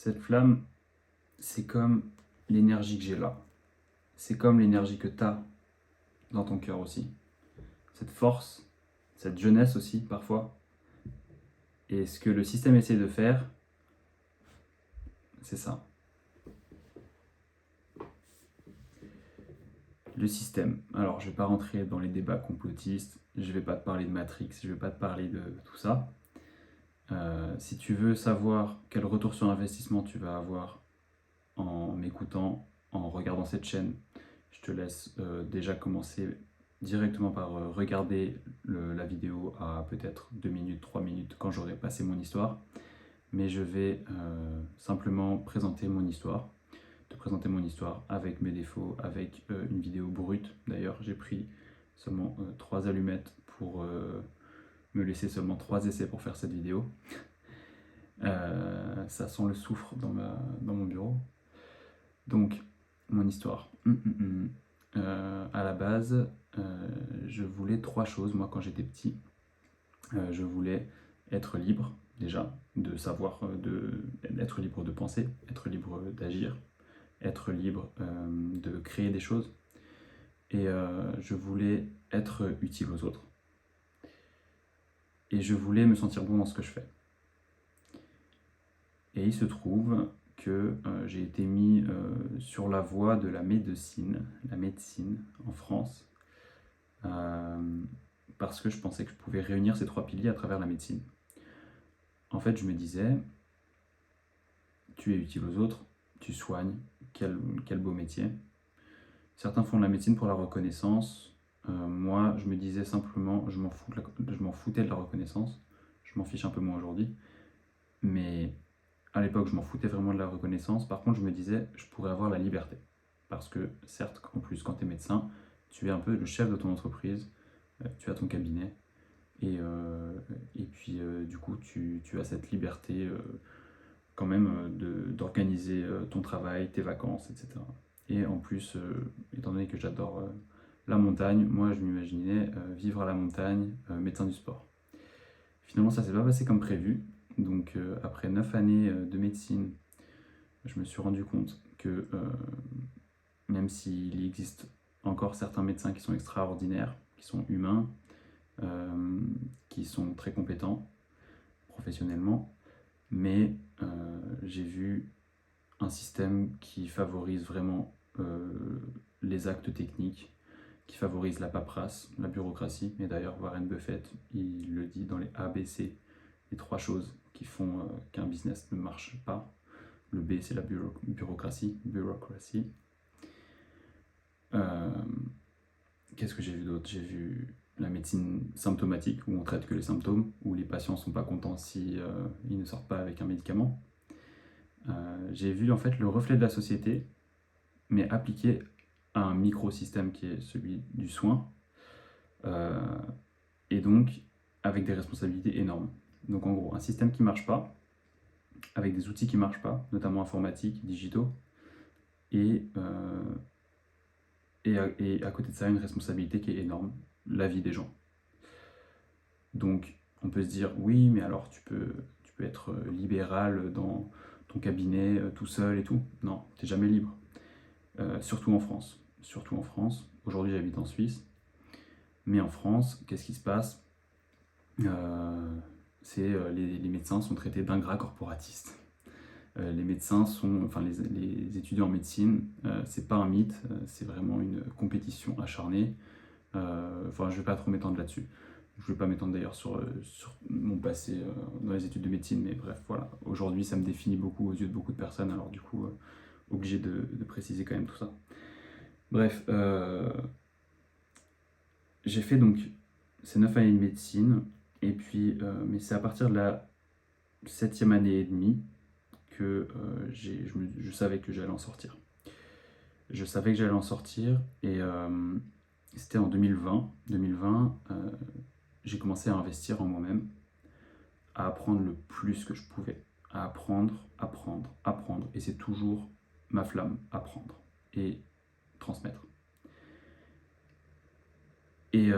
Cette flamme, c'est comme l'énergie que j'ai là. C'est comme l'énergie que tu as dans ton cœur aussi. Cette force, cette jeunesse aussi parfois. Et ce que le système essaie de faire, c'est ça. Le système. Alors, je ne vais pas rentrer dans les débats complotistes, je ne vais pas te parler de Matrix, je ne vais pas te parler de tout ça. Si tu veux savoir quel retour sur investissement tu vas avoir en m'écoutant, en regardant cette chaîne, je te laisse déjà commencer directement par regarder la vidéo à peut-être 2 minutes, 3 minutes quand j'aurai passé mon histoire. Mais je vais simplement présenter mon histoire, te présenter mon histoire avec mes défauts, avec une vidéo brute. D'ailleurs, j'ai pris seulement 3 allumettes pour me laisser seulement 3 essais pour faire cette vidéo. Ça sent le soufre dans mon bureau. Donc, mon histoire. À la base, je voulais 3 choses, moi, quand j'étais petit. Je voulais être libre, déjà, de savoir, être libre de penser, être libre d'agir, être libre de créer des choses. Et je voulais être utile aux autres. Et je voulais me sentir bon dans ce que je fais. Et il se trouve que j'ai été mis sur la voie de la médecine en France, parce que je pensais que je pouvais réunir ces 3 piliers à travers la médecine. En fait, je me disais, tu es utile aux autres, tu soignes, quel beau métier. Certains font de la médecine pour la reconnaissance. Moi, je me disais simplement, je m'en foutais de la reconnaissance. Je m'en fiche un peu moins aujourd'hui. Mais à l'époque, je m'en foutais vraiment de la reconnaissance. Par contre, je me disais, je pourrais avoir la liberté. Parce que, certes, en plus, quand tu es médecin, tu es un peu le chef de ton entreprise. Tu as ton cabinet. Et puis, du coup, tu as cette liberté quand même d'organiser ton travail, tes vacances, etc. Et en plus, étant donné que j'adore la montagne, moi je m'imaginais vivre à la montagne, médecin du sport. Finalement, ça s'est pas passé comme prévu. Donc après 9 années de médecine, je me suis rendu compte que même s'il existe encore certains médecins qui sont extraordinaires, qui sont humains, qui sont très compétents professionnellement, mais j'ai vu un système qui favorise vraiment les actes techniques, qui favorise la paperasse, la bureaucratie. Et d'ailleurs, Warren Buffett, il le dit dans les ABC, les 3 choses qui font qu'un business ne marche pas. Le B, c'est la bureaucratie. Qu'est-ce que j'ai vu d'autre? J'ai vu la médecine symptomatique, où on traite que les symptômes, où les patients ne sont pas contents si ils ne sortent pas avec un médicament. J'ai vu en fait le reflet de la société, mais appliqué à un microsystème qui est celui du soin, et donc avec des responsabilités énormes. Donc en gros, un système qui ne marche pas, avec des outils qui ne marchent pas, notamment informatiques, digitaux, et à côté de ça, une responsabilité qui est énorme, la vie des gens. Donc on peut se dire, oui, mais alors tu peux être libéral dans ton cabinet tout seul et tout. Non, tu n'es jamais libre. Surtout en France. Aujourd'hui, j'habite en Suisse. Mais en France, qu'est-ce qui se passe? Les médecins sont traités d'ingrats corporatistes. Les médecins sont, enfin les étudiants en médecine, c'est pas un mythe, c'est vraiment une compétition acharnée. Je vais pas trop m'étendre là-dessus. Je vais pas m'étendre d'ailleurs sur mon passé dans les études de médecine, mais bref, voilà. Aujourd'hui, ça me définit beaucoup aux yeux de beaucoup de personnes, alors du coup, obligé de préciser quand même tout ça. Bref, j'ai fait donc ces 9 années de médecine, et puis, mais c'est à partir de la 7e année et demie que je savais que j'allais en sortir. Je savais que j'allais en sortir, et c'était en 2020. 2020, j'ai commencé à investir en moi-même, à apprendre le plus que je pouvais, à apprendre, et c'est toujours ma flamme, apprendre et transmettre. Et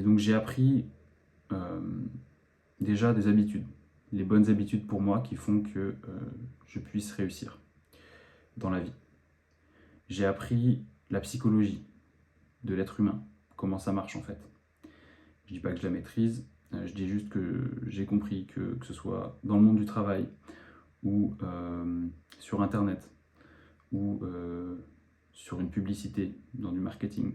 donc j'ai appris déjà des habitudes, les bonnes habitudes pour moi qui font que je puisse réussir dans la vie. J'ai appris la psychologie de l'être humain, comment ça marche en fait. Je dis pas que je la maîtrise, je dis juste que j'ai compris que ce soit dans le monde du travail ou sur internet ou sur une publicité, dans du marketing,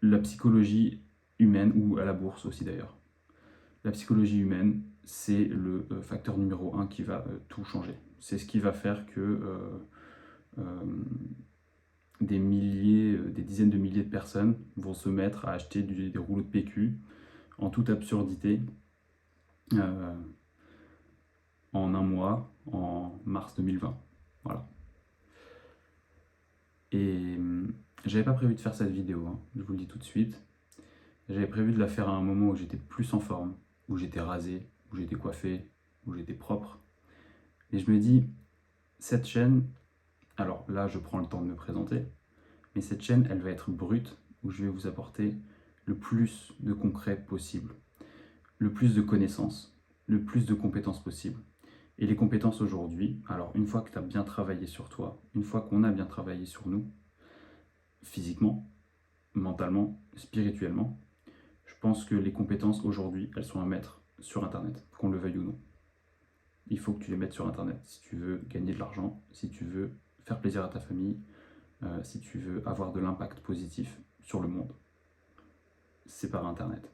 la psychologie humaine, ou à la bourse aussi d'ailleurs, la psychologie humaine, c'est le facteur numéro 1 qui va tout changer. C'est ce qui va faire que des milliers, des dizaines de milliers de personnes vont se mettre à acheter des rouleaux de PQ en toute absurdité en un mois, en mars 2020. Voilà. Et j'avais pas prévu de faire cette vidéo, hein, je vous le dis tout de suite. J'avais prévu de la faire à un moment où j'étais plus en forme, où j'étais rasé, où j'étais coiffé, où j'étais propre. Et je me dis, cette chaîne, alors là je prends le temps de me présenter, mais cette chaîne elle va être brute, où je vais vous apporter le plus de concret possible, le plus de connaissances, le plus de compétences possible. Et les compétences aujourd'hui, alors une fois que tu as bien travaillé sur toi, une fois qu'on a bien travaillé sur nous, physiquement, mentalement, spirituellement, je pense que les compétences aujourd'hui, elles sont à mettre sur Internet, qu'on le veuille ou non. Il faut que tu les mettes sur Internet si tu veux gagner de l'argent, si tu veux faire plaisir à ta famille, si tu veux avoir de l'impact positif sur le monde. C'est par Internet.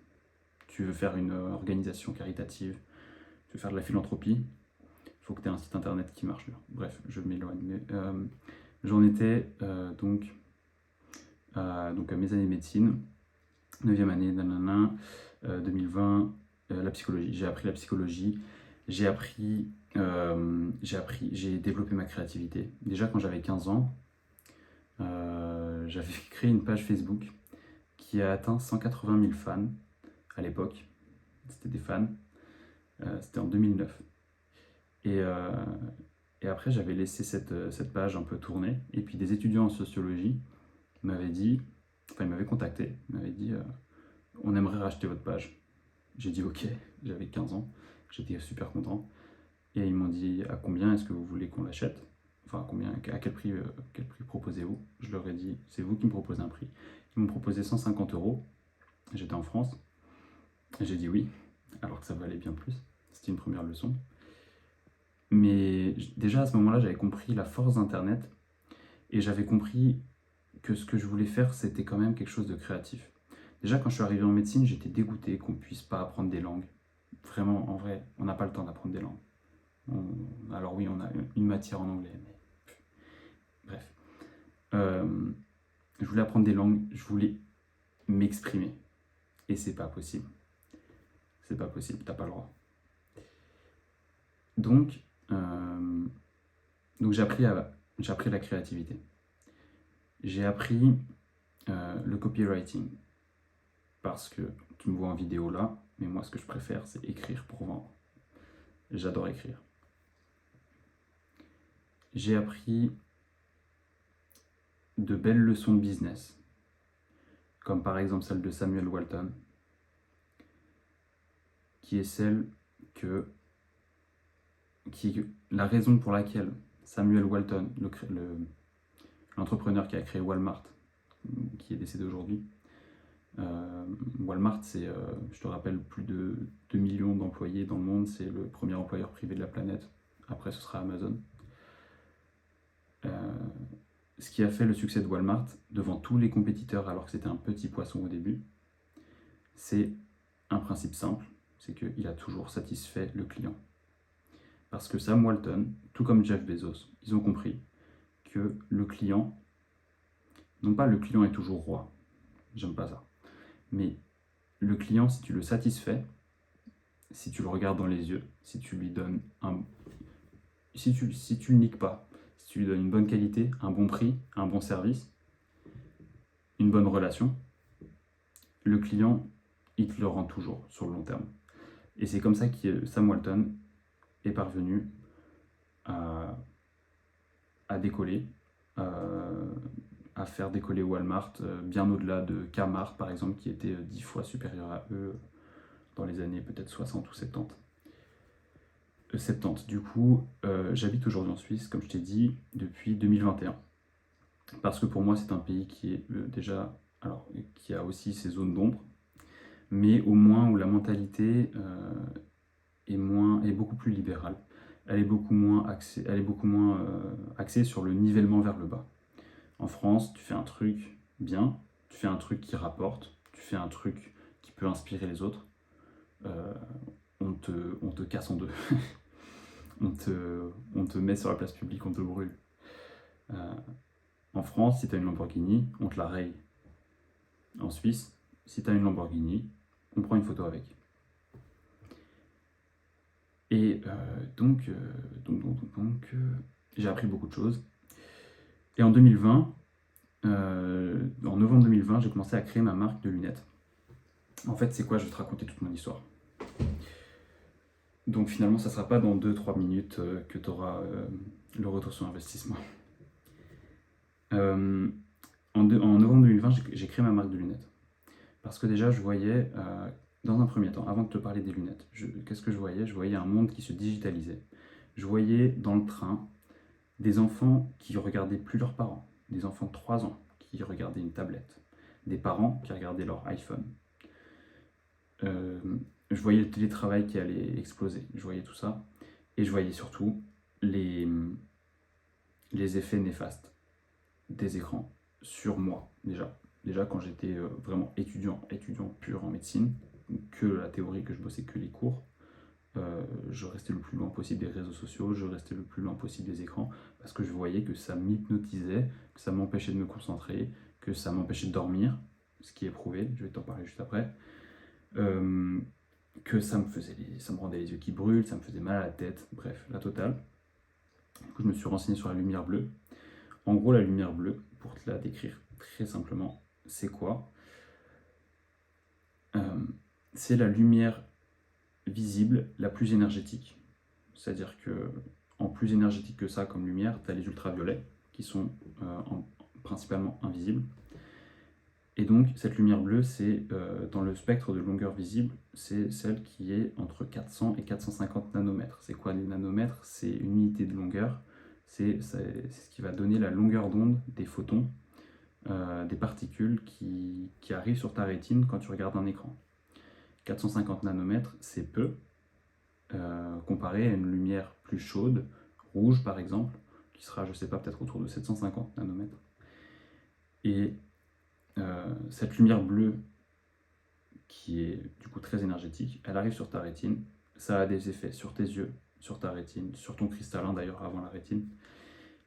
Tu veux faire une organisation caritative, tu veux faire de la philanthropie, il faut que tu aies un site Internet qui marche bien. Bref, je m'éloigne. Mais, j'en étais donc à mes années de médecine, 9e année, 2020, la psychologie. J'ai appris la psychologie, j'ai développé ma créativité. Déjà quand j'avais 15 ans, j'avais créé une page Facebook qui a atteint 180 000 fans à l'époque. C'était des fans. C'était en 2009. Et après, j'avais laissé cette page un peu tourner. Et puis des étudiants en sociologie ils m'avaient contacté, ils m'avaient dit on aimerait racheter votre page. J'ai dit ok, j'avais 15 ans, j'étais super content. Et ils m'ont dit à combien est-ce que vous voulez qu'on l'achète? Enfin, à quel prix proposez-vous? Je leur ai dit c'est vous qui me proposez un prix. Ils m'ont proposé 150 €. J'étais en France. J'ai dit oui, alors que ça valait bien plus. C'était une première leçon. Mais déjà à ce moment-là, j'avais compris la force d'Internet et j'avais compris que ce que je voulais faire, c'était quand même quelque chose de créatif. Déjà, quand je suis arrivé en médecine, j'étais dégoûté qu'on ne puisse pas apprendre des langues. Vraiment, en vrai, on n'a pas le temps d'apprendre des langues. Alors oui, on a une matière en anglais, mais bref. Je voulais apprendre des langues, je voulais m'exprimer. Et c'est pas possible. C'est pas possible, t'as pas le droit. Donc j'ai appris la créativité. J'ai appris le copywriting. Parce que tu me vois en vidéo là, mais moi ce que je préfère c'est écrire pour vendre. J'adore écrire. J'ai appris de belles leçons de business, comme par exemple celle de Samuel Walton, qui est la raison pour laquelle Samuel Walton, l'entrepreneur qui a créé Walmart, qui est décédé aujourd'hui, Walmart, c'est, je te rappelle, plus de 2 millions d'employés dans le monde, c'est le premier employeur privé de la planète, après ce sera Amazon. Ce qui a fait le succès de Walmart devant tous les compétiteurs alors que c'était un petit poisson au début, c'est un principe simple, c'est qu'il a toujours satisfait le client. Parce que Sam Walton, tout comme Jeff Bezos, ils ont compris que le client, non pas le client est toujours roi, j'aime pas ça, mais le client, si tu le satisfais, si tu le regardes dans les yeux, si tu lui donnes si tu le niques pas, si tu lui donnes une bonne qualité, un bon prix, un bon service, une bonne relation, le client, il te le rend toujours sur le long terme. Et c'est comme ça que Sam Walton est parvenu à décoller, à faire décoller Walmart bien au-delà de Kmart par exemple, qui était 10 fois supérieur à eux dans les années peut-être 60 ou 70. 70. Du coup, j'habite aujourd'hui en Suisse, comme je t'ai dit, depuis 2021. Parce que pour moi, c'est un pays qui est déjà, alors, qui a aussi ses zones d'ombre, mais au moins où la mentalité est beaucoup plus libérale. Elle est beaucoup moins axée sur le nivellement vers le bas. En France, tu fais un truc bien, tu fais un truc qui rapporte, tu fais un truc qui peut inspirer les autres, euh, on te casse en deux. On te met sur la place publique, on te brûle. Euh, En France, si tu as une Lamborghini, on te la raye. En Suisse, si tu as une Lamborghini, on prend une photo avec. Et j'ai appris beaucoup de choses. Et en 2020, en novembre 2020, j'ai commencé à créer ma marque de lunettes. En fait, c'est quoi? Je vais te raconter toute mon histoire. Donc finalement, ça ne sera pas dans 2-3 minutes que tu auras le retour sur investissement. En novembre 2020, j'ai créé ma marque de lunettes. Parce que déjà, je voyais, dans un premier temps, avant de te parler des lunettes, qu'est-ce que je voyais? Je voyais un monde qui se digitalisait. Je voyais dans le train des enfants qui regardaient plus leurs parents, des enfants de 3 ans qui regardaient une tablette, des parents qui regardaient leur iPhone. Euh, je voyais le télétravail qui allait exploser, je voyais tout ça, et je voyais surtout les, les effets néfastes des écrans sur moi, déjà. Déjà quand j'étais vraiment étudiant pur en médecine, que la théorie, que je bossais que les cours, je restais le plus loin possible des réseaux sociaux, je restais le plus loin possible des écrans, parce que je voyais que ça m'hypnotisait, que ça m'empêchait de me concentrer, que ça m'empêchait de dormir, ce qui est prouvé, je vais t'en parler juste après, euh, que ça me rendait les yeux qui brûlent, ça me faisait mal à la tête, bref, la totale. Du coup, je me suis renseigné sur la lumière bleue. En gros, la lumière bleue, pour te la décrire très simplement, c'est quoi? Euh, c'est la lumière visible la plus énergétique. C'est-à-dire que, en plus énergétique que ça comme lumière, tu as les ultraviolets qui sont principalement invisibles. Et donc, cette lumière bleue, c'est dans le spectre de longueur visible, c'est celle qui est entre 400 et 450 nanomètres. C'est quoi les nanomètres? C'est une unité de longueur. C'est ce qui va donner la longueur d'onde des photons, des particules qui arrivent sur ta rétine quand tu regardes un écran. 450 nanomètres, c'est peu, comparé à une lumière plus chaude, rouge par exemple, qui sera, je sais pas, peut-être autour de 750 nanomètres. Et cette lumière bleue, qui est du coup très énergétique, elle arrive sur ta rétine, ça a des effets sur tes yeux, sur ta rétine, sur ton cristallin d'ailleurs avant la rétine,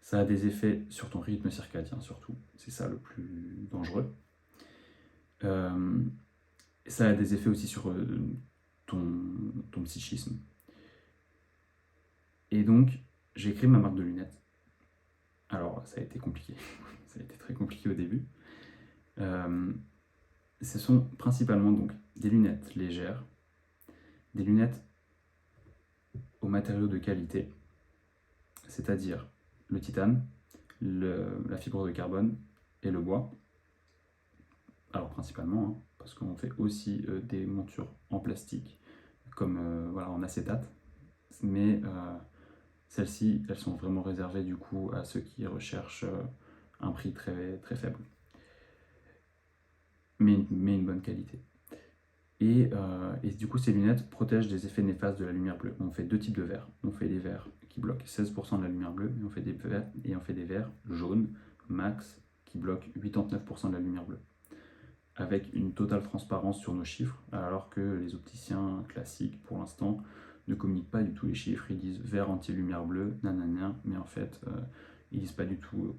ça a des effets sur ton rythme circadien surtout, c'est ça le plus dangereux. Ça a des effets aussi sur ton psychisme. Et donc, j'ai créé ma marque de lunettes. Alors, ça a été compliqué. Ça a été très compliqué au début. Ce sont principalement donc des lunettes légères, des lunettes aux matériaux de qualité, c'est-à-dire le titane, la fibre de carbone et le bois. Alors principalement, hein, parce qu'on fait aussi des montures en plastique, comme voilà, en acétate, mais celles-ci, elles sont vraiment réservées du coup à ceux qui recherchent un prix très, très faible, mais une bonne qualité. Et du coup, ces lunettes protègent des effets néfastes de la lumière bleue. On fait deux types de verres. On fait des verres qui bloquent 16% de la lumière bleue, et on fait des verres jaunes, max, qui bloquent 89% de la lumière bleue. Avec une totale transparence sur nos chiffres, alors que les opticiens classiques, pour l'instant, ne communiquent pas du tout les chiffres. Ils disent verre anti-lumière bleue, nanana, mais en fait, ils disent pas du tout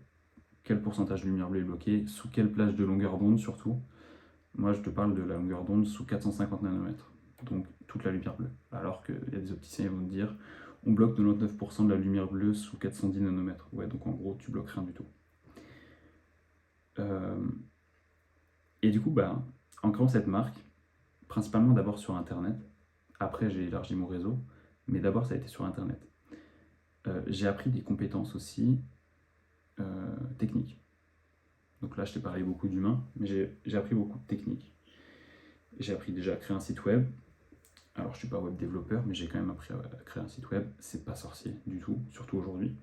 quel pourcentage de lumière bleue est bloqué, sous quelle plage de longueur d'onde surtout. Moi, je te parle de la longueur d'onde sous 450 nanomètres, donc toute la lumière bleue. Alors qu'il y a des opticiens qui vont te dire on bloque 99% de la lumière bleue sous 410 nanomètres. Ouais, donc en gros, tu bloques rien du tout. Et du coup, en créant cette marque, principalement d'abord sur Internet, après j'ai élargi mon réseau, mais d'abord ça a été sur Internet. J'ai appris des compétences aussi techniques. Donc là, je t'ai parlé beaucoup d'humains, mais j'ai appris beaucoup de techniques. J'ai appris déjà à créer un site web, Alors, je suis pas web développeur, mais j'ai quand même appris à créer un site web. C'est pas sorcier du tout, surtout aujourd'hui.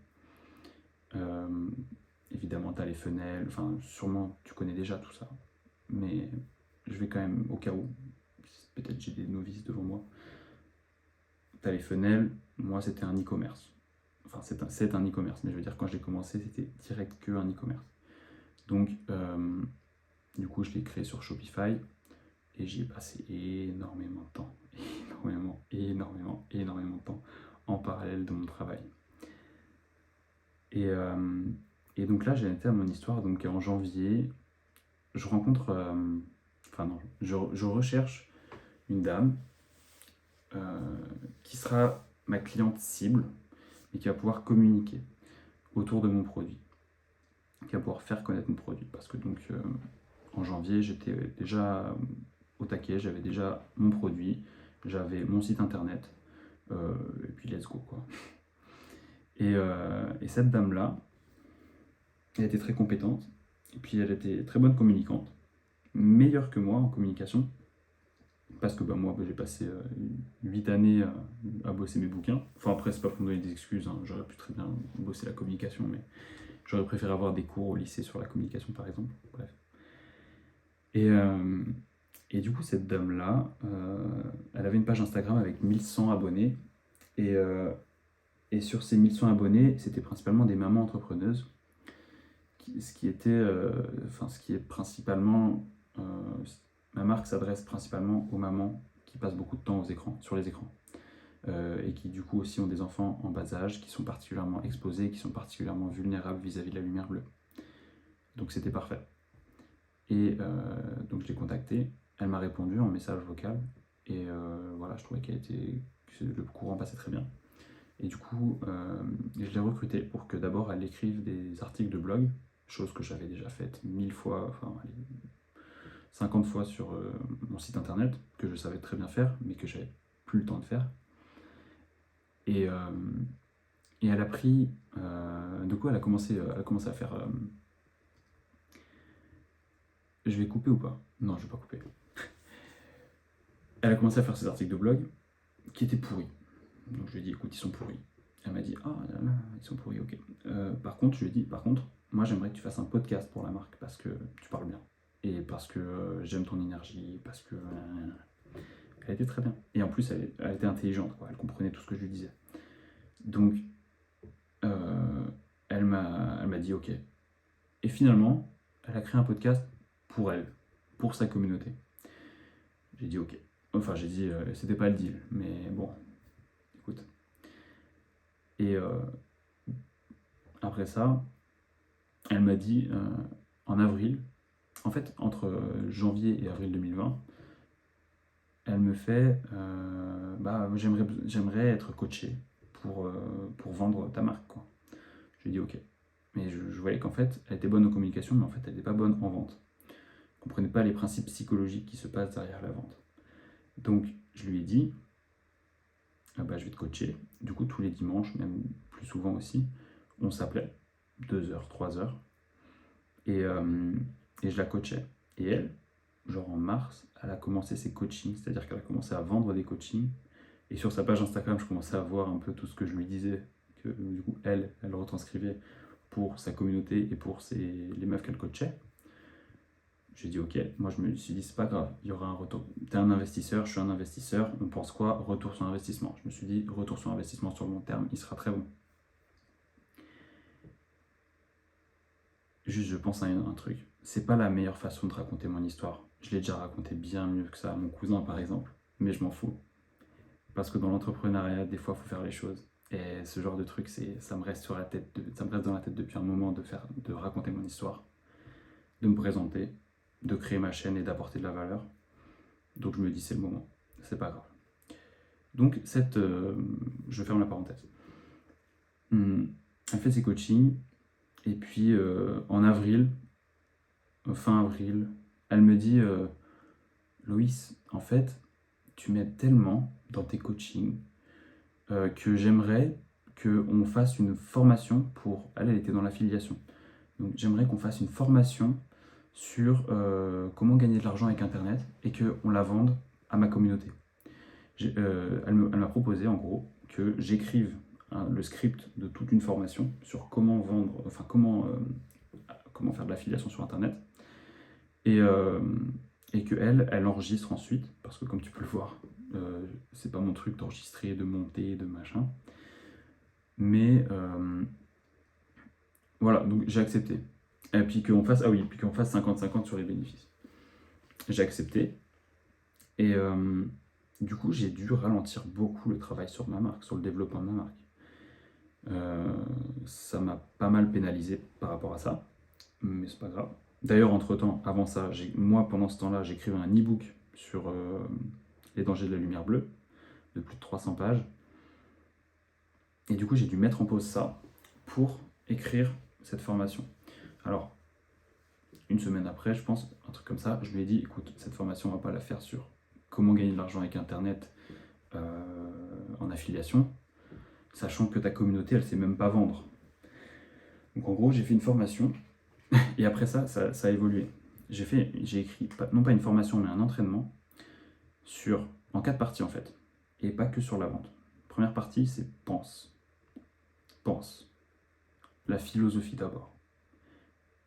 Euh, Évidemment, tu as les fenêtres, enfin, sûrement tu connais déjà tout ça. Mais je vais quand même, au cas où, peut-être j'ai des novices devant moi. Tu as les fenêtres, moi c'était un e-commerce. Enfin, c'est un e-commerce, mais je veux dire, quand j'ai commencé, c'était direct que un e-commerce. Donc, du coup, je l'ai créé sur Shopify et j'y ai passé énormément de temps. Énormément de temps en parallèle de mon travail. Et, donc là, j'ai été à mon histoire. Donc en janvier, je rencontre. Enfin, non, je recherche une dame qui sera ma cliente cible et qui va pouvoir communiquer autour de mon produit, qui va pouvoir faire connaître mon produit. Parce que donc en janvier, j'étais déjà au taquet, j'avais déjà mon produit, j'avais mon site internet, et puis let's go quoi. Et cette dame-là, elle était très compétente, et puis elle était très bonne communicante, meilleure que moi en communication, parce que moi j'ai passé 8 années à bosser mes bouquins. Enfin après c'est pas pour me donner des excuses, hein. J'aurais pu très bien bosser la communication, mais j'aurais préféré avoir des cours au lycée sur la communication par exemple. Bref. Et du coup cette dame-là, elle avait une page Instagram avec 1100 abonnés, et sur ces 1100 abonnés, c'était principalement des mamans entrepreneuses, ce qui est principalement, ma marque s'adresse principalement aux mamans qui passent beaucoup de temps sur les écrans, et qui du coup aussi ont des enfants en bas âge, qui sont particulièrement exposés, qui sont particulièrement vulnérables vis-à-vis de la lumière bleue. Donc c'était parfait. Et donc je l'ai contactée, elle m'a répondu en message vocal, et voilà, je trouvais que le courant passait très bien. Et du coup, je l'ai recrutée pour que d'abord elle écrive des articles de blog, chose que j'avais déjà faite 1000 fois, enfin 50 fois sur mon site internet, que je savais très bien faire, mais que j'avais plus le temps de faire. Et elle a pris, du coup elle a commencé à faire... je vais couper ou pas? Non, je vais pas couper. Elle a commencé à faire ses articles de blog qui étaient pourris. Donc je lui ai dit, écoute, ils sont pourris. Elle m'a dit, ah, là, là, ils sont pourris, ok. Par contre, je lui ai dit, par contre, moi j'aimerais que tu fasses un podcast pour la marque parce que tu parles bien. Et parce que j'aime ton énergie, parce que. Elle était très bien. Et en plus, elle était intelligente, quoi. Elle comprenait tout ce que je lui disais. Donc, elle m'a dit, ok. Et finalement, elle a créé un podcast pour elle, pour sa communauté. J'ai dit, ok. Enfin, j'ai dit, c'était pas le deal, mais bon, écoute. Et après ça, elle m'a dit en avril, en fait, entre janvier et avril 2020, elle me fait j'aimerais être coaché pour vendre ta marque, quoi. Je lui ai dit ok. Mais je voyais qu'en fait, elle était bonne en communication, mais en fait, elle n'était pas bonne en vente. Elle ne comprenait pas les principes psychologiques qui se passent derrière la vente. Donc, je lui ai dit je vais te coacher. Du coup, tous les dimanches, même plus souvent aussi, on s'appelait 2 heures, 3 heures. Et je la coachais. Et elle, genre en mars, elle a commencé ses coachings, c'est-à-dire qu'elle a commencé à vendre des coachings. Et sur sa page Instagram, je commençais à voir un peu tout ce que je lui disais, que du coup, elle retranscrivait pour sa communauté et pour les meufs qu'elle coachait. J'ai dit ok, moi je me suis dit c'est pas grave, il y aura un retour. T'es un investisseur, je suis un investisseur, on pense quoi? Retour sur investissement. Je me suis dit retour sur investissement sur le long terme, il sera très bon. Juste, je pense à un truc. C'est pas la meilleure façon de raconter mon histoire. Je l'ai déjà raconté bien mieux que ça à mon cousin, par exemple. Mais je m'en fous. Parce que dans l'entrepreneuriat, des fois, il faut faire les choses. Et ce genre de truc, ça me reste ça me reste dans la tête depuis un moment de raconter mon histoire, de me présenter, de créer ma chaîne et d'apporter de la valeur. Donc je me dis, c'est le moment. C'est pas grave. Donc, je ferme la parenthèse. Elle fait ses coachings. Et puis, en avril, fin avril, elle me dit Loïs, en fait, tu m'aides tellement dans tes coachings que j'aimerais qu'on fasse une formation pour. Elle était dans l'affiliation. Donc, j'aimerais qu'on fasse une formation sur comment gagner de l'argent avec Internet et qu'on la vende à ma communauté. Elle m'a proposé en gros que j'écrive le script de toute une formation sur comment vendre, enfin comment faire de l'affiliation sur Internet, et, euh, et que elle enregistre ensuite, parce que comme tu peux le voir, c'est pas mon truc d'enregistrer, de monter, de machin. Mais voilà, donc j'ai accepté. Et puis qu'on fasse, ah oui, puis qu'on fasse 50-50 sur les bénéfices. J'ai accepté. Et du coup, j'ai dû ralentir beaucoup le travail sur ma marque, sur le développement de ma marque. Ça m'a pas mal pénalisé par rapport à ça, mais c'est pas grave. D'ailleurs, entre-temps, avant ça, moi, pendant ce temps-là, j'écrivais un e-book sur les dangers de la lumière bleue, de plus de 300 pages. Et du coup, j'ai dû mettre en pause ça pour écrire cette formation. Alors, une semaine après, je pense, un truc comme ça, je lui ai dit, écoute, cette formation, on va pas la faire sur comment gagner de l'argent avec Internet en affiliation, sachant que ta communauté, elle sait même pas vendre. Donc en gros, j'ai fait une formation, et après ça a évolué. J'ai écrit, non pas une formation, mais un entraînement, en 4 parties en fait, et pas que sur la vente. Première partie, c'est pense. Pense. La philosophie d'abord.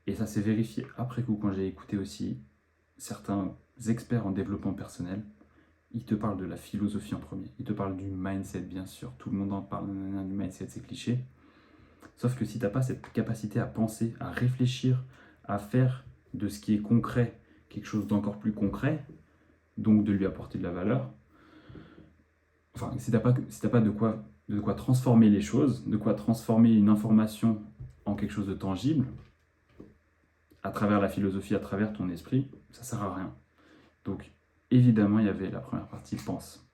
Et ça s'est vérifié après coup quand j'ai écouté aussi certains experts en développement personnel. Ils te parlent de la philosophie en premier. Ils te parlent du mindset, bien sûr. Tout le monde en parle du mindset, c'est cliché. Sauf que si tu n'as pas cette capacité à penser, à réfléchir, à faire de ce qui est concret quelque chose d'encore plus concret, donc de lui apporter de la valeur, enfin, si tu n'as pas de quoi transformer les choses, de quoi transformer une information en quelque chose de tangible, à travers la philosophie, à travers ton esprit, ça sert à rien. Donc, évidemment, il y avait la première partie, pense.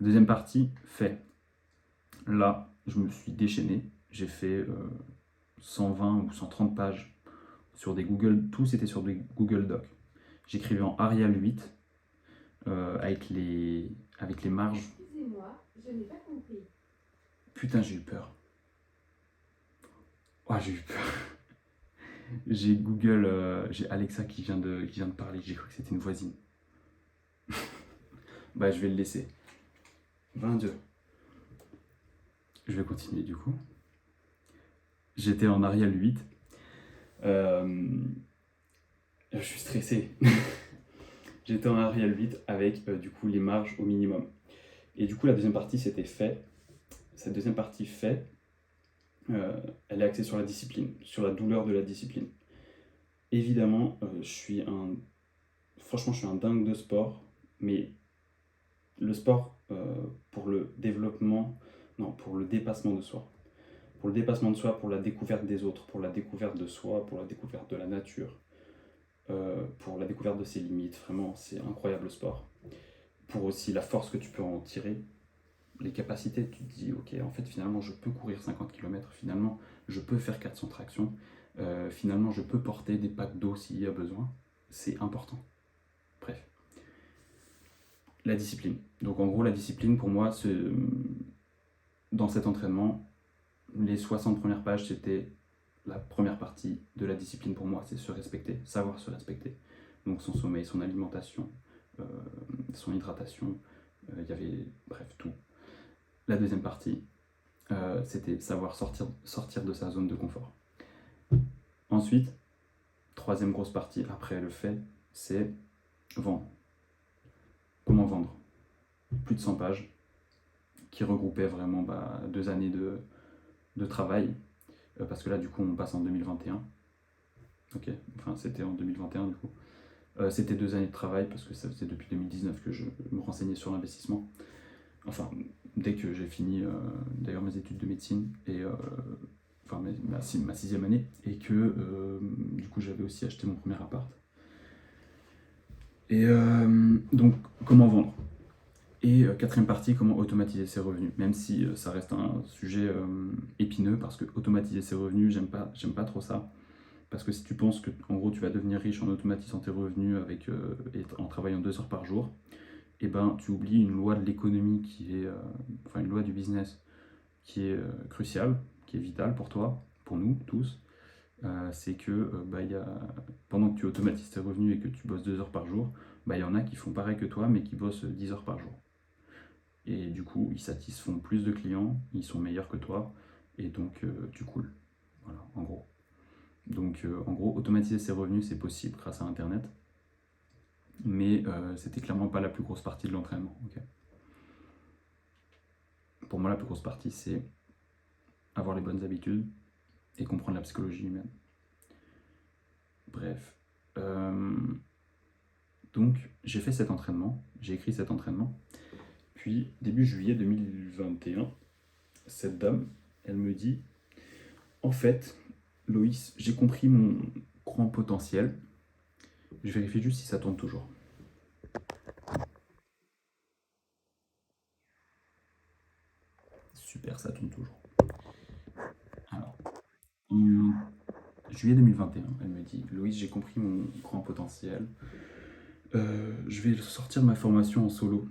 Deuxième partie, fait. Là, je me suis déchaîné. J'ai fait 120 ou 130 pages sur des Google, tout c'était sur des Google Docs. J'écrivais en Arial 8 avec les marges. Excusez-moi, je n'ai pas compris. Putain, j'ai eu peur. Oh, j'ai eu peur. J'ai Google, j'ai Alexa qui vient de parler. J'ai cru que c'était une voisine. Bah, je vais le laisser. 22. Je vais continuer du coup. J'étais en Arial 8. Je suis stressé. J'étais en Arial 8 avec du coup les marges au minimum. Et du coup, la deuxième partie, c'était fait. Cette deuxième partie fait, elle est axée sur la discipline, sur la douleur de la discipline. Évidemment, franchement, je suis un dingue de sport, mais le sport pour le développement, non, pour le dépassement de soi. Pour le dépassement de soi, pour la découverte des autres, pour la découverte de soi, pour la découverte de la nature, pour la découverte de ses limites. Vraiment, c'est incroyable le sport. Pour aussi la force que tu peux en tirer, les capacités, tu te dis, ok, en fait, finalement, je peux courir 50 km, finalement, je peux faire 400 tractions, finalement, je peux porter des packs d'eau s'il y a besoin. C'est important. Bref. La discipline. Donc, en gros, la discipline, pour moi, dans cet entraînement, les 60 premières pages, c'était la première partie de la discipline pour moi, c'est se respecter, savoir se respecter. Donc, son sommeil, son alimentation, son hydratation, il y avait, bref, tout. La deuxième partie, c'était savoir sortir de sa zone de confort. Ensuite, troisième grosse partie, après le fait, c'est vendre. Comment vendre? Plus de 100 pages, qui regroupaient vraiment 2 années de travail, parce que là, du coup, on passe en 2021. Ok, enfin, c'était en 2021, du coup. C'était 2 années de travail, parce que ça faisait depuis 2019 que je me renseignais sur l'investissement. Enfin, dès que j'ai fini d'ailleurs mes études de médecine, et enfin ma 6e année, et que du coup j'avais aussi acheté mon premier appart. Et donc, comment vendre? Et quatrième partie, comment automatiser ses revenus, même si ça reste un sujet épineux, parce que automatiser ses revenus, j'aime pas trop ça. Parce que si tu penses que en gros tu vas devenir riche en automatisant tes revenus et en travaillant 2 heures par jour, et ben tu oublies une loi de l'économie une loi du business qui est cruciale, qui est vitale pour toi, pour nous tous. C'est que pendant que tu automatises tes revenus et que tu bosses 2 heures par jour, il y en a qui font pareil que toi mais qui bossent 10 heures par jour. Et du coup, ils satisfont plus de clients, ils sont meilleurs que toi, et donc tu coules. Voilà, en gros. Donc en gros, automatiser ses revenus, c'est possible grâce à Internet, mais c'était clairement pas la plus grosse partie de l'entraînement. Ok. Pour moi, la plus grosse partie, c'est avoir les bonnes habitudes et comprendre la psychologie humaine. Bref. Donc, j'ai fait cet entraînement, j'ai écrit cet entraînement. Puis, début juillet 2021, cette dame, elle me dit, en fait, Loïs, j'ai compris mon grand potentiel. Je vérifie juste si ça tourne toujours. Super, ça tourne toujours. Alors, en juillet 2021, elle me dit, Loïs, j'ai compris mon grand potentiel. Je vais sortir ma formation en solo.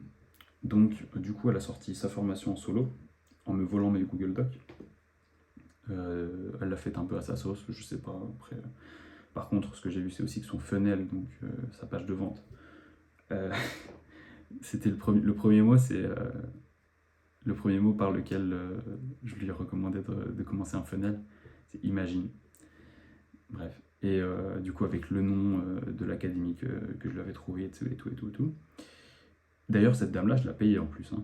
Donc, du coup, elle a sorti sa formation en solo en me volant mes Google Docs. Elle l'a fait un peu à sa sauce, je sais pas. Après, par contre, ce que j'ai vu, c'est aussi que son funnel, donc sa page de vente, euh, c'était le premier mot, c'est le premier mot par lequel je lui ai recommandé de commencer un funnel, c'est Imagine. Bref. Et du coup, avec le nom de l'académie que je lui avais trouvé, et tout, et tout, et tout, et tout. D'ailleurs, cette dame-là, je l'ai payée en plus. Hein.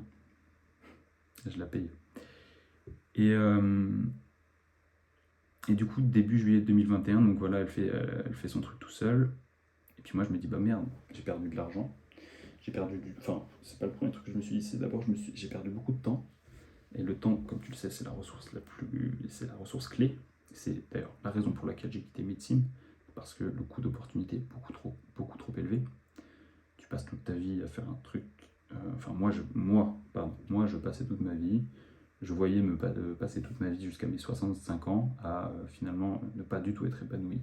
Je la paye. Et, et du coup, début juillet 2021, donc voilà, elle fait son truc tout seul. Et puis moi, je me dis, bah merde, j'ai perdu de l'argent. J'ai perdu du. Enfin, c'est pas le premier truc que je me suis dit, c'est d'abord, j'ai perdu beaucoup de temps. Et le temps, comme tu le sais, c'est la ressource la plus. C'est la ressource clé. C'est d'ailleurs la raison pour laquelle j'ai quitté médecine. Parce que le coût d'opportunité est beaucoup trop élevé. Tu passes toute ta vie à faire un truc. Enfin, moi, je passais toute ma vie. Je voyais passer toute ma vie jusqu'à mes 65 ans à finalement ne pas du tout être épanoui.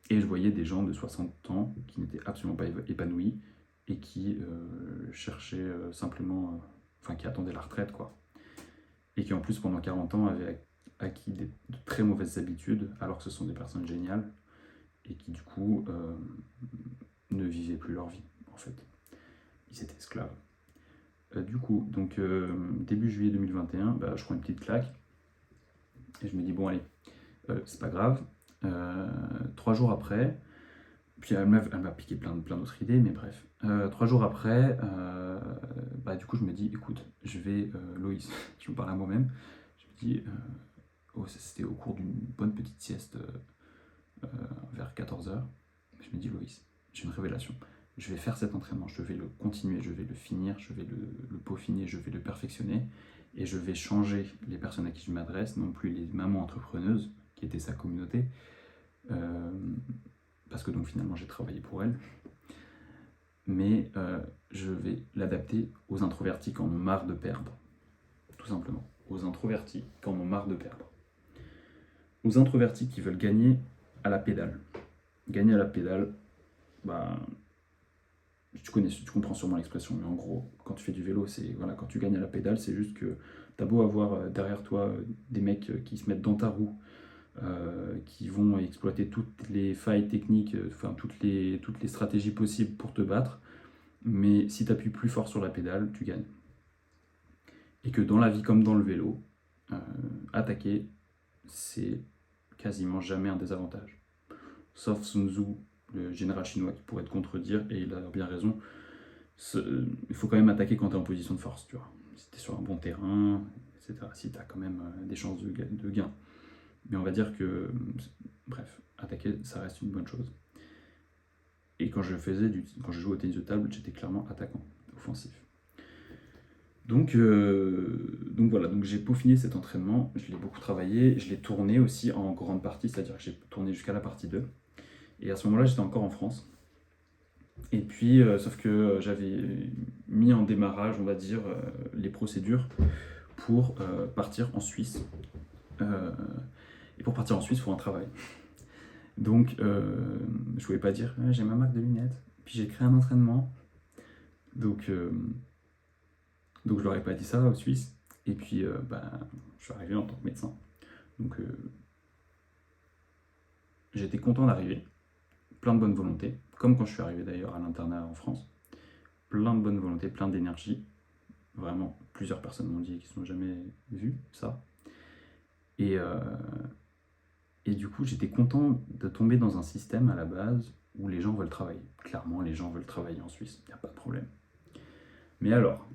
Et je voyais des gens de 60 ans qui n'étaient absolument pas épanouis et qui cherchaient simplement, enfin qui attendaient la retraite quoi. Et qui en plus pendant 40 ans avaient acquis de très mauvaises habitudes alors que ce sont des personnes géniales et qui du coup ne vivaient plus leur vie en fait. Ils étaient esclaves. Du coup, donc début juillet 2021, bah, je prends une petite claque et je me dis bon allez, c'est pas grave. 3 jours après, puis elle m'a piqué plein d'autres idées, mais bref. 3 jours après, bah, du coup, je me dis, écoute, je vais, Loïs, je me parle à moi-même, je me dis, oh, c'était au cours d'une bonne petite sieste vers 14h. Je me dis, Loïs, j'ai une révélation. Je vais faire cet entraînement, je vais le continuer, je vais le finir, je vais le peaufiner, je vais le perfectionner, et je vais changer les personnes à qui je m'adresse, non plus les mamans entrepreneuses, qui étaient sa communauté, euh, parce que donc finalement j'ai travaillé pour elles, mais je vais l'adapter aux introvertis qui en ont marre de perdre, tout simplement. Aux introvertis qui en ont marre de perdre. Aux introvertis qui veulent gagner à la pédale. Gagner à la pédale, bah, tu comprends sûrement l'expression, mais en gros, quand tu fais du vélo, c'est voilà, quand tu gagnes à la pédale, c'est juste que t'as beau avoir derrière toi des mecs qui se mettent dans ta roue, qui vont exploiter toutes les failles techniques, enfin toutes les stratégies possibles pour te battre, mais si tu appuies plus fort sur la pédale, tu gagnes. Et que dans la vie comme dans le vélo, euh, attaquer, c'est quasiment jamais un désavantage. Sauf Sun Tzu, le général chinois, qui pourrait te contredire, et il a bien raison. Il faut quand même attaquer quand tu es en position de force, tu vois. Si tu es sur un bon terrain, etc. Si tu as quand même des chances de gain. Mais on va dire que, bref, attaquer, ça reste une bonne chose. Et quand je jouais au tennis de table, j'étais clairement attaquant, offensif. Donc voilà, donc j'ai peaufiné cet entraînement, je l'ai beaucoup travaillé, je l'ai tourné aussi en grande partie, c'est-à-dire que j'ai tourné jusqu'à la partie 2. Et à ce moment-là, j'étais encore en France. Et puis, sauf que j'avais mis en démarrage, on va dire, les procédures pour partir en Suisse. Euh, et pour partir en Suisse, il faut un travail. Donc, je voulais pas dire, ah, j'ai ma marque de lunettes, puis j'ai créé un entraînement. Donc, donc je leur ai pas dit ça aux Suisses. Et puis, je suis arrivé en tant que médecin. Donc, j'étais content d'arriver. Plein de bonne volonté. Comme quand je suis arrivé d'ailleurs à l'internat en France. Plein de bonne volonté, plein d'énergie. Vraiment, plusieurs personnes m'ont dit qu'ils n'ont jamais vu ça. Et, euh, et du coup, j'étais content de tomber dans un système à la base où les gens veulent travailler. Clairement, les gens veulent travailler en Suisse, il n'y a pas de problème. Mais alors,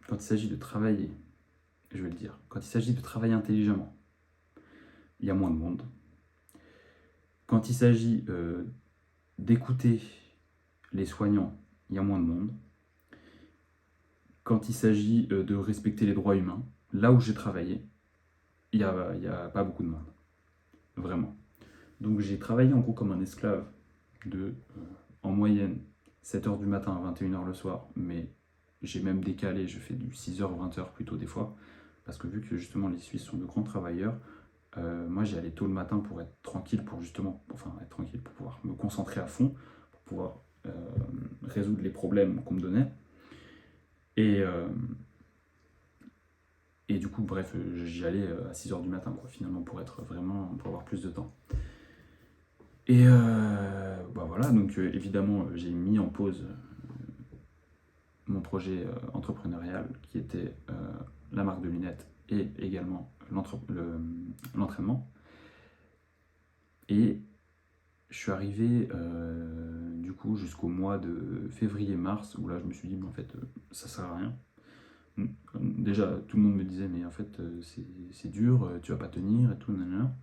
quand il s'agit de travailler, je vais le dire, quand il s'agit de travailler intelligemment, il y a moins de monde. Quand il s'agit d'écouter les soignants, il y a moins de monde. Quand il s'agit de respecter les droits humains, là où j'ai travaillé, il n'y a pas beaucoup de monde. Vraiment. Donc j'ai travaillé en gros comme un esclave de, en moyenne, 7h du matin à 21h le soir, mais j'ai même décalé, je fais du 6h, 20h plutôt des fois, parce que vu que justement les Suisses sont de grands travailleurs, moi j'y allais tôt le matin pour être tranquille, pour justement, enfin être tranquille, pour pouvoir me concentrer à fond, pour pouvoir résoudre les problèmes qu'on me donnait. Et, euh, et du coup, bref, j'y allais à 6h du matin, quoi, finalement, pour être vraiment, pour avoir plus de temps. Et bah voilà, donc évidemment, j'ai mis en pause mon projet entrepreneurial qui était la marque de lunettes et également l'entraînement. Et je suis arrivé du coup jusqu'au mois de février-mars où là je me suis dit mais en fait ça sert à rien. Déjà tout le monde me disait mais en fait c'est dur, tu vas pas tenir et tout nanana.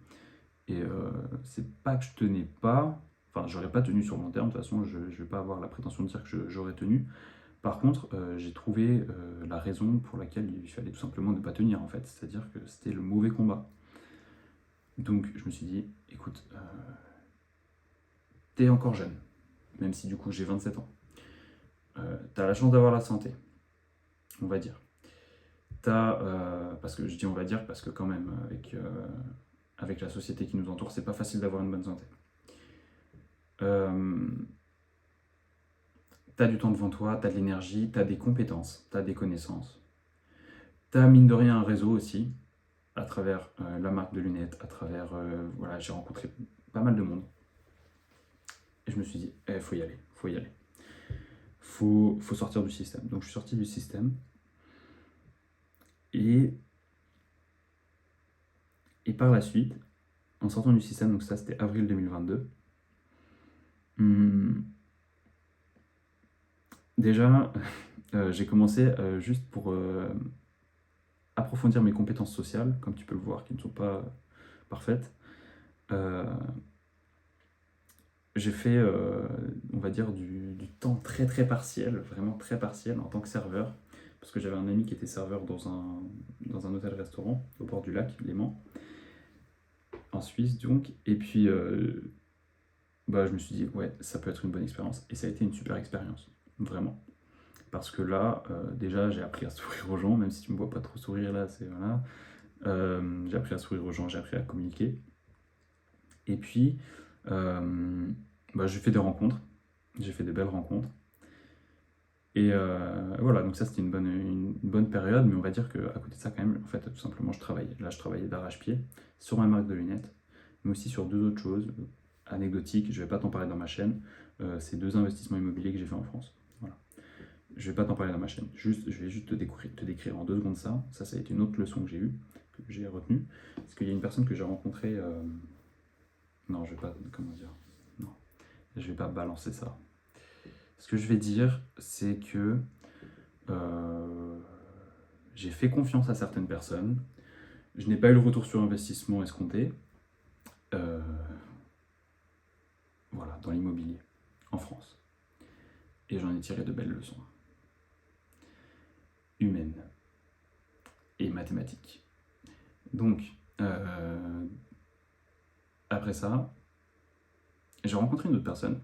Et c'est pas que je tenais pas, enfin j'aurais pas tenu sur le long terme, de toute façon je vais pas avoir la prétention de dire que j'aurais tenu. Par contre, j'ai trouvé la raison pour laquelle il fallait tout simplement ne pas tenir en fait, c'est-à-dire que c'était le mauvais combat. Donc je me suis dit, écoute, t'es encore jeune, même si du coup j'ai 27 ans. T'as la chance d'avoir la santé, on va dire. Parce que je dis on va dire parce que quand même avec la société qui nous entoure, c'est pas facile d'avoir une bonne santé. T'as du temps devant toi, t'as de l'énergie, t'as des compétences, t'as des connaissances. T'as mine de rien un réseau aussi, à travers la marque de lunettes, à travers, voilà, j'ai rencontré pas mal de monde. Et je me suis dit, faut y aller, faut y aller. Faut sortir du système. Donc je suis sorti du système. Et, et par la suite, en sortant du système, donc ça c'était avril 2022, déjà j'ai commencé juste pour approfondir mes compétences sociales, comme tu peux le voir, qui ne sont pas parfaites. J'ai fait, on va dire, du temps très très partiel, vraiment très partiel en tant que serveur, parce que j'avais un ami qui était serveur dans un hôtel-restaurant au bord du lac, Léman, en Suisse donc, et puis bah, je me suis dit, ouais, ça peut être une bonne expérience, et ça a été une super expérience, vraiment. Parce que là, déjà, j'ai appris à sourire aux gens, même si tu me vois pas trop sourire là, c'est voilà. J'ai appris à sourire aux gens, j'ai appris à communiquer. Et puis, bah, j'ai fait des rencontres, j'ai fait des belles rencontres. Et voilà, donc ça c'était une bonne période, mais on va dire qu'à côté de ça, quand même, en fait, tout simplement, je travaillais. Là, je travaillais d'arrache-pied sur ma marque de lunettes, mais aussi sur deux autres choses anecdotiques. Je vais pas t'en parler dans ma chaîne. C'est deux investissements immobiliers que j'ai fait en France. Voilà. Je vais pas t'en parler dans ma chaîne. Juste, je vais juste te décrire en 2 secondes ça. Ça a été une autre leçon que j'ai eue, que j'ai retenue. Parce qu'il y a une personne que j'ai rencontrée. Non, je vais pas. Comment dire? Non, je vais pas balancer ça. Ce que je vais dire, c'est que euh, j'ai fait confiance à certaines personnes. Je n'ai pas eu le retour sur investissement escompté. Euh, voilà, dans l'immobilier, en France. Et j'en ai tiré de belles leçons. Humaines et mathématiques. Donc, après ça, j'ai rencontré une autre personne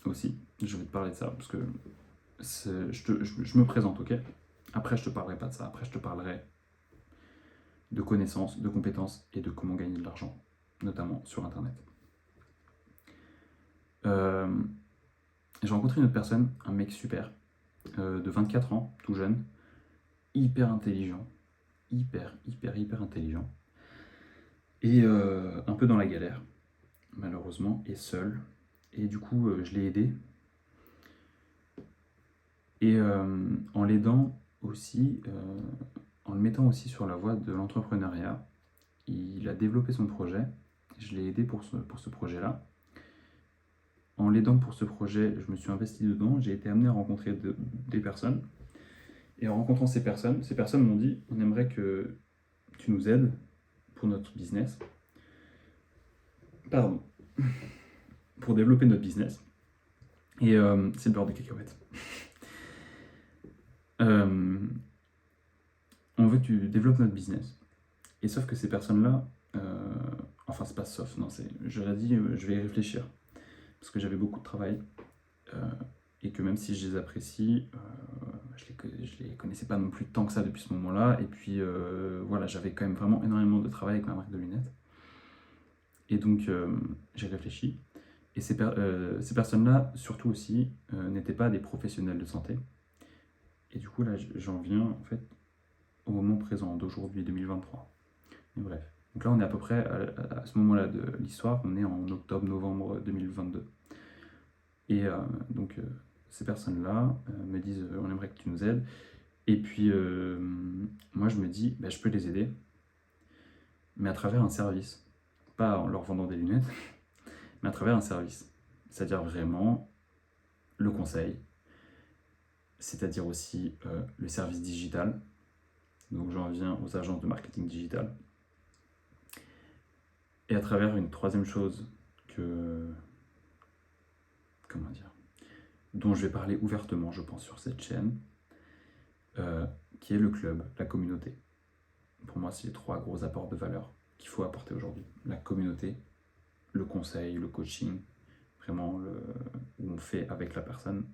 aussi. Je vais te parler de ça parce que je me présente, ok? Après, je te parlerai pas de ça. Après, je te parlerai de connaissances, de compétences et de comment gagner de l'argent, notamment sur Internet. J'ai rencontré une autre personne, un mec super, de 24 ans, tout jeune, hyper intelligent, hyper intelligent, et un peu dans la galère, malheureusement, et seul. Et du coup, je l'ai aidé. Et en l'aidant, aussi, en le mettant aussi sur la voie de l'entrepreneuriat, il a développé son projet. Je l'ai aidé pour ce projet-là. En l'aidant pour ce projet, je me suis investi dedans. J'ai été amené à rencontrer des personnes. Et en rencontrant ces personnes m'ont dit, on aimerait que tu nous aides pour notre business. Pardon. Pour développer notre business. Et c'est le beurre de cacahuète. On veut que tu développes notre business. Et sauf que ces personnes-là, enfin c'est pas sauf, non, je leur ai dit, je vais y réfléchir. Parce que j'avais beaucoup de travail. Et que même si je les apprécie, je les connaissais pas non plus tant que ça depuis ce moment-là. Et puis voilà, j'avais quand même vraiment énormément de travail avec ma marque de lunettes. Et donc j'ai réfléchi. Et ces personnes-là, surtout aussi, n'étaient pas des professionnels de santé. Et du coup, là, j'en viens en fait au moment présent d'aujourd'hui, 2023. Mais bref. Donc là, on est à peu près à ce moment-là de l'histoire, on est en octobre-novembre 2022. Et donc, ces personnes-là me disent on aimerait que tu nous aides. Et puis, moi, je me dis je peux les aider, mais à travers un service. Pas en leur vendant des lunettes, mais à travers un service. C'est-à-dire vraiment le conseil, c'est-à-dire aussi le service digital. Donc, j'en viens aux agences de marketing digital. Et à travers une troisième chose dont je vais parler ouvertement, je pense, sur cette chaîne, qui est le club, la communauté. Pour moi, c'est les trois gros apports de valeur qu'il faut apporter aujourd'hui. La communauté, le conseil, le coaching, vraiment où on fait avec la personne,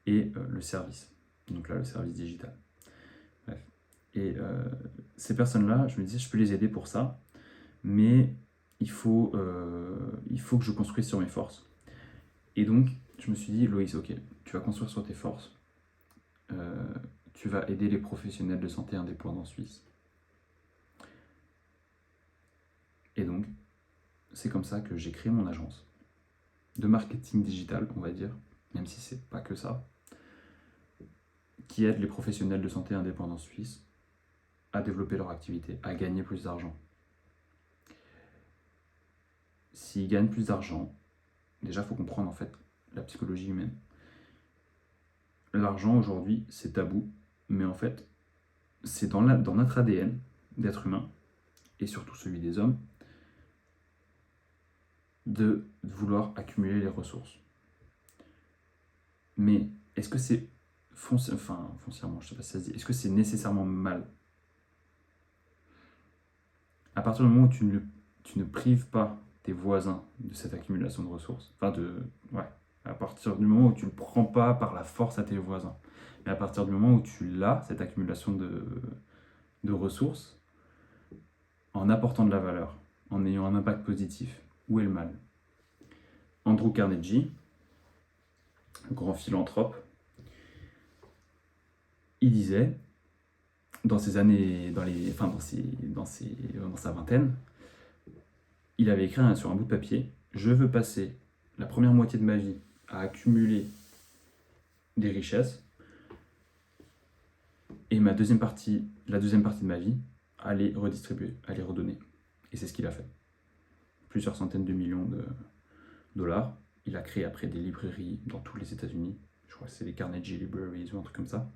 et le service. Donc là, le service digital. Bref. Et ces personnes-là, je me disais, je peux les aider pour ça, mais il faut que je construise sur mes forces. Et donc, je me suis dit, Loïs, ok, tu vas construire sur tes forces. Tu vas aider les professionnels de santé indépendants suisses. Et donc, c'est comme ça que j'ai créé mon agence de marketing digital, on va dire, même si c'est pas que ça, qui aide les professionnels de santé indépendants suisses à développer leur activité, à gagner plus d'argent. S'ils gagnent plus d'argent, déjà, il faut comprendre en fait la psychologie humaine. L'argent aujourd'hui, c'est tabou, mais en fait, c'est dans notre ADN d'être humain, et surtout celui des hommes, de vouloir accumuler les ressources. Mais est-ce que c'est foncièrement, je sais pas si ça se dit, est-ce que c'est nécessairement mal? À partir du moment où tu ne prives pas tes voisins de cette accumulation de ressources, à partir du moment où tu ne le prends pas par la force à tes voisins, mais à partir du moment où tu l'as, cette accumulation de ressources, en apportant de la valeur, en ayant un impact positif, où est le mal? Andrew Carnegie, grand philanthrope, il disait, dans ses années, dans sa vingtaine, il avait écrit sur un bout de papier, je veux passer la première moitié de ma vie à accumuler des richesses, et la deuxième partie de ma vie à les redistribuer, à les redonner. Et c'est ce qu'il a fait. Plusieurs centaines de millions de dollars. Il a créé après des librairies dans tous les États-Unis. Je crois que c'est les Carnegie Libraries ou un truc comme ça.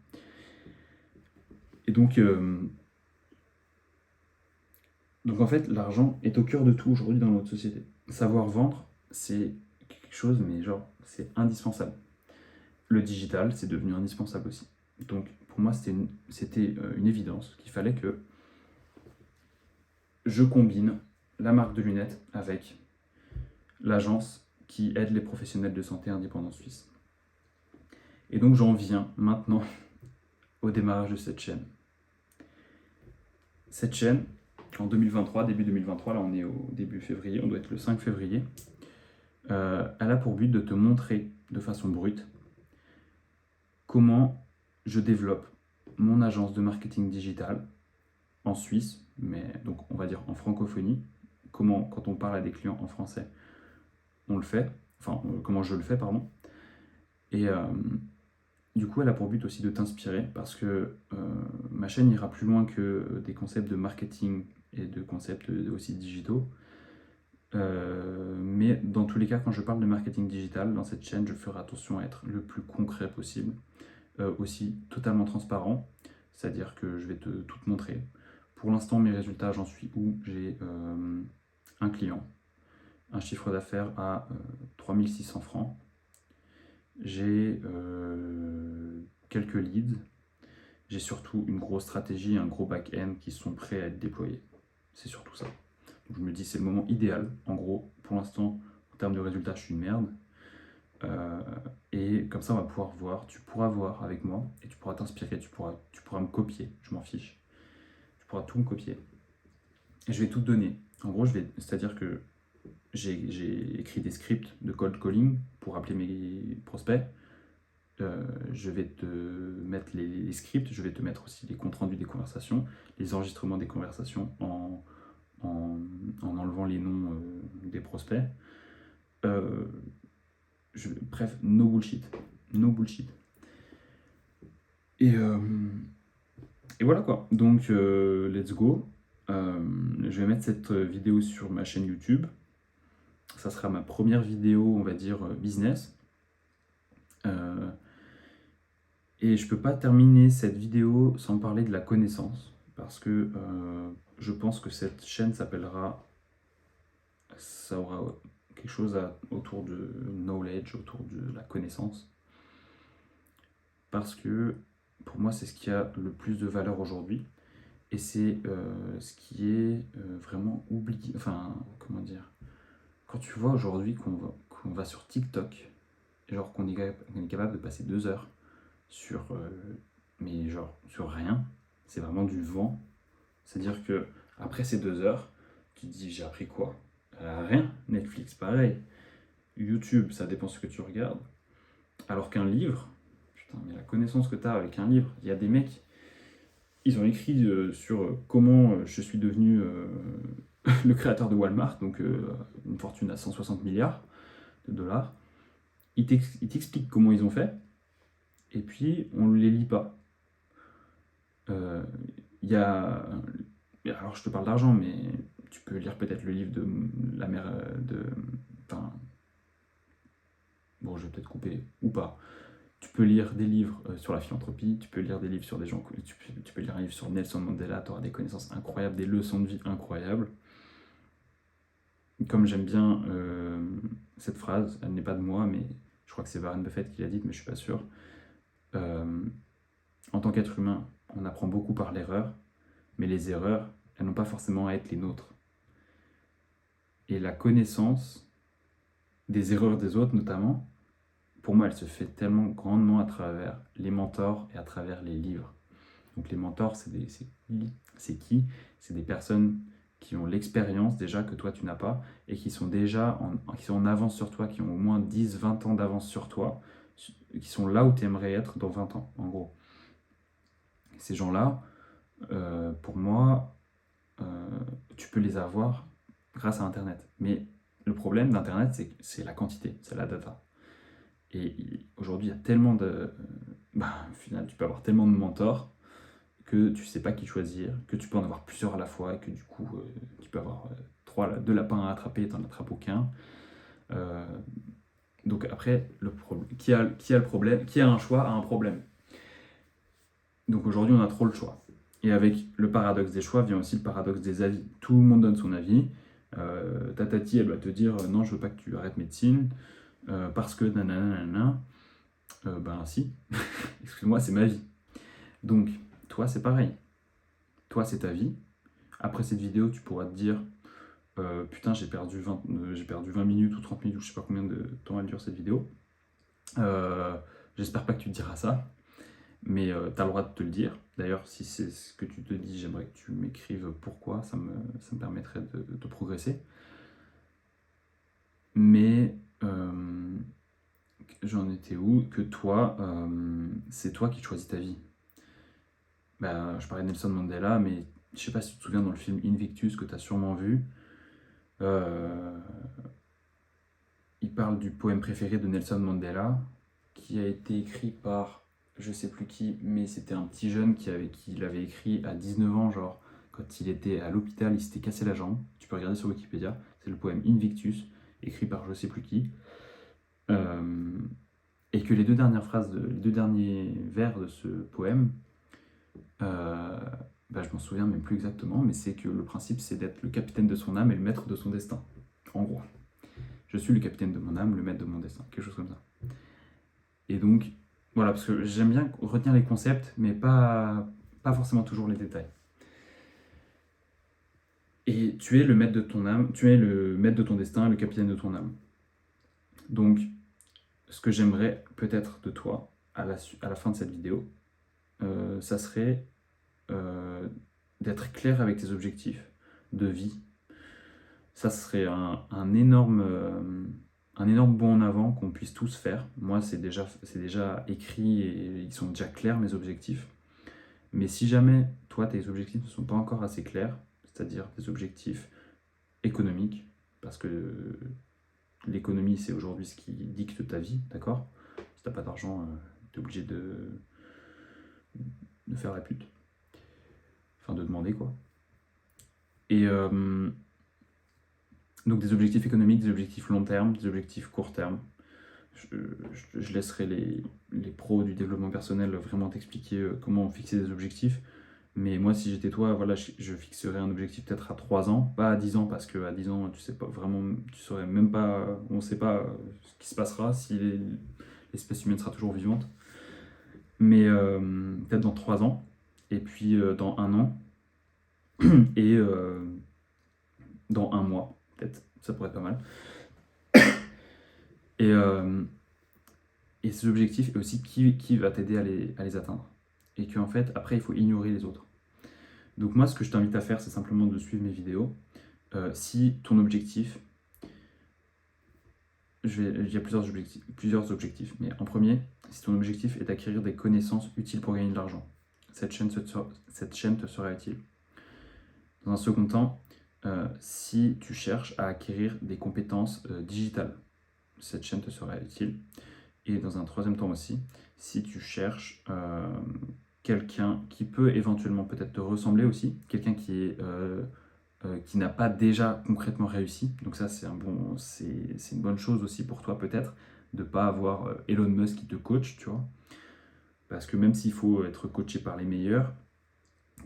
Et donc en fait, l'argent est au cœur de tout aujourd'hui dans notre société. Savoir vendre, c'est quelque chose, mais c'est indispensable. Le digital, c'est devenu indispensable aussi. Donc, pour moi, c'était une évidence qu'il fallait que je combine la marque de lunettes avec l'agence qui aide les professionnels de santé indépendants suisses. Et donc, j'en viens maintenant au démarrage de cette chaîne. Cette chaîne, en 2023, début 2023, là on est au début février, on doit être le 5 février, elle a pour but de te montrer de façon brute comment je développe mon agence de marketing digital en Suisse, mais donc on va dire en francophonie, comment quand on parle à des clients en français, on le fait, comment je le fais, pardon, et du coup, elle a pour but aussi de t'inspirer parce que ma chaîne ira plus loin que des concepts de marketing et de concepts aussi digitaux. Mais dans tous les cas, quand je parle de marketing digital, dans cette chaîne, je ferai attention à être le plus concret possible, aussi totalement transparent, c'est-à-dire que je vais tout te montrer. Pour l'instant, mes résultats, j'en suis où? J'ai un client, un chiffre d'affaires à 3600 francs, j'ai quelques leads, j'ai surtout une grosse stratégie, un gros back-end qui sont prêts à être déployés. C'est surtout ça. Donc je me dis c'est le moment idéal. En gros, pour l'instant, en termes de résultats, je suis une merde. Et comme ça, on va pouvoir voir, tu pourras voir avec moi et tu pourras t'inspirer, tu pourras me copier, je m'en fiche. Tu pourras tout me copier. Et je vais tout te donner. En gros, c'est-à-dire que j'ai écrit des scripts de cold calling pour appeler mes prospects. Je vais te mettre les scripts, je vais te mettre aussi les comptes rendus des conversations, les enregistrements des conversations en enlevant les noms des prospects. Bref, no bullshit. No bullshit. Et voilà quoi. Donc, let's go. Je vais mettre cette vidéo sur ma chaîne YouTube. Ça sera ma première vidéo, on va dire, business. Et je peux pas terminer cette vidéo sans parler de la connaissance. Parce que je pense que cette chaîne s'appellera... Ça aura quelque chose autour de knowledge, autour de la connaissance. Parce que pour moi, c'est ce qui a le plus de valeur aujourd'hui. Et c'est ce qui est vraiment oublié. Enfin, comment dire? Quand tu vois aujourd'hui qu'on va sur TikTok, genre qu'on est capable de passer 2 heures sur, mais genre sur rien, c'est vraiment du vent. C'est-à-dire que après ces 2 heures, tu te dis j'ai appris quoi? Rien. Netflix, pareil. YouTube, ça dépend ce que tu regardes. Alors qu'un livre, putain, mais la connaissance que tu as avec un livre, il y a des mecs, ils ont écrit sur comment je suis devenu le créateur de Walmart, donc une fortune à 160 milliards de dollars. Ils t'expliquent comment ils ont fait, et puis on ne les lit pas. Il y a... Alors je te parle d'argent, mais tu peux lire peut-être le livre de la mère de... Enfin... Bon, je vais peut-être couper, ou pas. Tu peux lire des livres sur la philanthropie, tu peux lire des livres sur des gens... Tu peux lire un livre sur Nelson Mandela, tu auras des connaissances incroyables, des leçons de vie incroyables. Comme j'aime bien cette phrase, elle n'est pas de moi, mais je crois que c'est Warren Buffett qui l'a dite, mais je suis pas sûr. En tant qu'être humain, on apprend beaucoup par l'erreur, mais les erreurs, elles n'ont pas forcément à être les nôtres. Et la connaissance des erreurs des autres, notamment, pour moi, elle se fait tellement grandement à travers les mentors et à travers les livres. Donc les mentors, c'est qui? C'est des personnes qui ont l'expérience déjà que toi tu n'as pas et qui sont déjà qui sont en avance sur toi, qui ont au moins 10-20 ans d'avance sur toi, qui sont là où tu aimerais être dans 20 ans, en gros. Ces gens-là, pour moi, tu peux les avoir grâce à Internet. Mais le problème d'Internet, c'est la quantité, c'est la data. Et aujourd'hui, il y a tellement de... au final, tu peux avoir tellement de mentors que tu sais pas qui choisir, que tu peux en avoir plusieurs à la fois, et que du coup, tu peux avoir deux lapins à attraper et t'en attrapes aucun. Donc après, qui a le problème? Qui a un choix a un problème. Donc aujourd'hui, on a trop le choix. Et avec le paradoxe des choix vient aussi le paradoxe des avis. Tout le monde donne son avis. Ta tati, elle va te dire non, je veux pas que tu arrêtes médecine parce que nanana. Ben si, excuse-moi, c'est ma vie. Donc, toi, c'est pareil. Toi, c'est ta vie. Après cette vidéo, tu pourras te dire putain, j'ai perdu 20 minutes ou 30 minutes, ou je sais pas combien de temps elle dure cette vidéo. J'espère pas que tu te diras ça. Mais tu as le droit de te le dire. D'ailleurs, si c'est ce que tu te dis, j'aimerais que tu m'écrives pourquoi, ça me permettrait de progresser. Mais j'en étais où? Que toi, c'est toi qui choisis ta vie. Je parlais de Nelson Mandela, mais je sais pas si tu te souviens dans le film Invictus que tu as sûrement vu. Il parle du poème préféré de Nelson Mandela, qui a été écrit par je sais plus qui, mais c'était un petit jeune qui l'avait écrit à 19 ans, genre, quand il était à l'hôpital, il s'était cassé la jambe. Tu peux regarder sur Wikipédia. C'est le poème Invictus, écrit par je sais plus qui. Euh, et que les deux dernières phrases, les deux derniers vers de ce poème, euh, je m'en souviens même plus exactement, mais c'est que le principe c'est d'être le capitaine de son âme et le maître de son destin. En gros, je suis le capitaine de mon âme, le maître de mon destin, quelque chose comme ça. Et donc, voilà, parce que j'aime bien retenir les concepts, mais pas forcément toujours les détails. Et tu es le maître de ton âme, tu es le maître de ton destin, le capitaine de ton âme. Donc, ce que j'aimerais peut-être de toi, à la fin de cette vidéo, ça serait d'être clair avec tes objectifs de vie. Ça serait un énorme bond en avant qu'on puisse tous faire. Moi, c'est déjà écrit et ils sont déjà clairs, mes objectifs. Mais si jamais, toi, tes objectifs ne sont pas encore assez clairs, c'est-à-dire des objectifs économiques, parce que l'économie, c'est aujourd'hui ce qui dicte ta vie, d'accord? Si t'as pas d'argent, t'es obligé de faire la pute. Enfin, de demander, quoi. Et donc des objectifs économiques, des objectifs long terme, des objectifs court terme. Je laisserai les pros du développement personnel vraiment t'expliquer comment fixer des objectifs. Mais moi, si j'étais toi, voilà, je fixerais un objectif peut-être à 3 ans, pas à 10 ans, parce qu'à 10 ans, tu sais pas vraiment, tu saurais même pas, on sait pas ce qui se passera, si l'espèce humaine sera toujours vivante. Mais peut-être dans 3 ans, et puis dans 1 an, et dans 1 mois, peut-être, ça pourrait être pas mal. Et ces objectifs, et aussi qui va t'aider à les atteindre. Et qu'en fait, après, il faut ignorer les autres. Donc moi, ce que je t'invite à faire, c'est simplement de suivre mes vidéos. Si ton objectif, il y a plusieurs objectifs, mais en premier, si ton objectif est d'acquérir des connaissances utiles pour gagner de l'argent, cette chaîne te sera utile. Dans un second temps, si tu cherches à acquérir des compétences digitales, cette chaîne te sera utile. Et dans un troisième temps aussi, si tu cherches quelqu'un qui peut éventuellement peut-être te ressembler aussi, quelqu'un qui n'a pas déjà concrètement réussi. Donc ça, c'est une bonne chose aussi pour toi peut-être, de ne pas avoir Elon Musk qui te coach, tu vois. Parce que même s'il faut être coaché par les meilleurs,